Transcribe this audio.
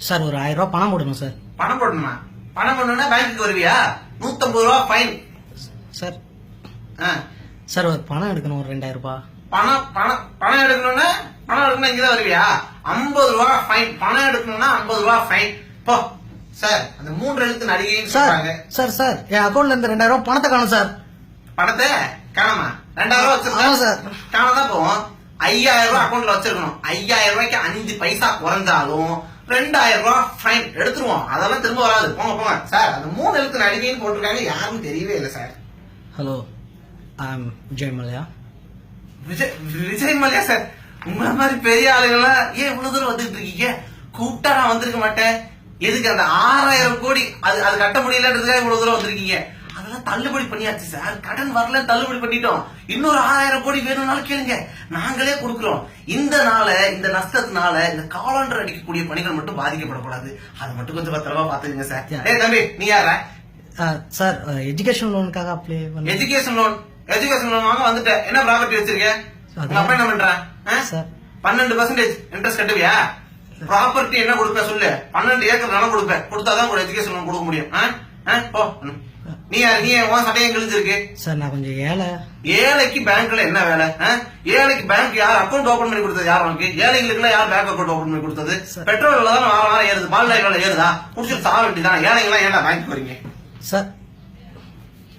Sir ஒரு 1000 ரூபாய் பணம் போடணும் சார். பணம் போடணுமா? பணம் போடணும்னா பேங்க்குக்கு வருவியா? 150 ரூபா ஃபைன். சார் சார் ஒரு பணம் எடுக்கணும், ஒரு 2000 ரூபாய். பணம் எடுக்கணும்னா இங்கதான் வருவியா? 50 ரூபா ஃபைன். பணம் எடுக்கணும்னா 50 ரூபா ஃபைன். போ சார். அந்த 3 எழுத்து நடிகைன்னு சொல்றாங்க. சார் சார் என் அக்கௌண்ட்ல இருந்து 2000 ரூபாய் பணத்தை காணும் சார். பணத்தை காணாமா? 2000 ரூபாய் வச்சிருக்கோம் சார். காணதான் போவோம். 5000 ரூபாய் அக்கௌண்ட்ல வச்சிருக்கணும். 5000 ரூபாய்க்கு 5 பைசா குறைஞ்சாலும் 2000 ரூபாய் ஃபைன் எடுத்துருவோம். அதெல்லாம் திரும்ப வராது. போங்க போங்க சார். அந்த 3 எழுத்து நடிகைன்னு போட்டிருக்காங்க, யாரும் தெரியவே இல்லை சார். ஹலோ, ஐ அம் விஜய் மல்லையா. விஜய் மல்லையா சார்? உங்களை மாதிரி பெரிய ஆளுங்களாம் ஏன் இவ்வளவு தூரம் வந்துட்டு இருக்கீங்க? கூப்பிட்டா நான் வந்திருக்க மாட்டேன். எதுக்கு அந்த 6000 கோடி அது கட்ட முடியலன்றதுக்காக இவ்வளவு தூரம் வந்திருக்கீங்க? அதெல்லாம் தள்ளுபடி பண்ணியாச்சு சார். கடன் வரல, தள்ளுபடி பண்ணிட்டோம். இன்னொரு 6000 கோடி வேணும்னாலும் கேளுங்க, நாங்களே கொடுக்கிறோம். இந்த நஷ்டத்தினால இந்த காலண்டர் அடிக்கக்கூடிய பணிகள் மட்டும் பாதிக்கப்படக்கூடாது. அதை மட்டும் கொஞ்சம் பத்திரமா பாத்துக்கங்க சார். ஏ தம்பி, நீ யாரா? சார் எஜுகேஷன் லோனுக்காக அப்ளை பண்ண. எஜுகேஷன் லோன் வாங்க வந்துட்டேன். என்ன ப்ராப்பர்ட்டி வச்சிருக்கேன்? உங்க அப்பா என்ன பண்றான்? 12% இன்ட்ரெஸ்ட் கட்டுவியா? ப்ராப்பர்ட்டி என்ன கொடுப்ப சொல்லு. 12 ஏக்கர் நிலம் கொடுப்பேன். கொடுத்தாதான் ஒரு எஜுகேஷன் லோன் கொடுக்க முடியும். போ. நீ யாரு? நீ உன் சட்டையும் கிழிஞ்சிருக்கு சார். நான் கொஞ்சம் ஏழைக்கு பேங்க்ல என்ன வேலை? ஏழைக்கு பேங்க் யார் அக்கௌண்ட் ஓபன் பண்ணி கொடுத்தது? யார் உனக்கு? ஏழைங்களுக்கு யார் பேங்க் அக்கௌண்ட் ஓபன் பண்ணி கொடுத்தது? பெட்ரோல் தான் வாரம் ஏறுது, பால் விலை ஏறுதா? குடிச்சிட்டு சாக வேண்டியதான். ஏழைங்க எல்லாம் ஏன்டா பேங்க் வரீங்க சார்?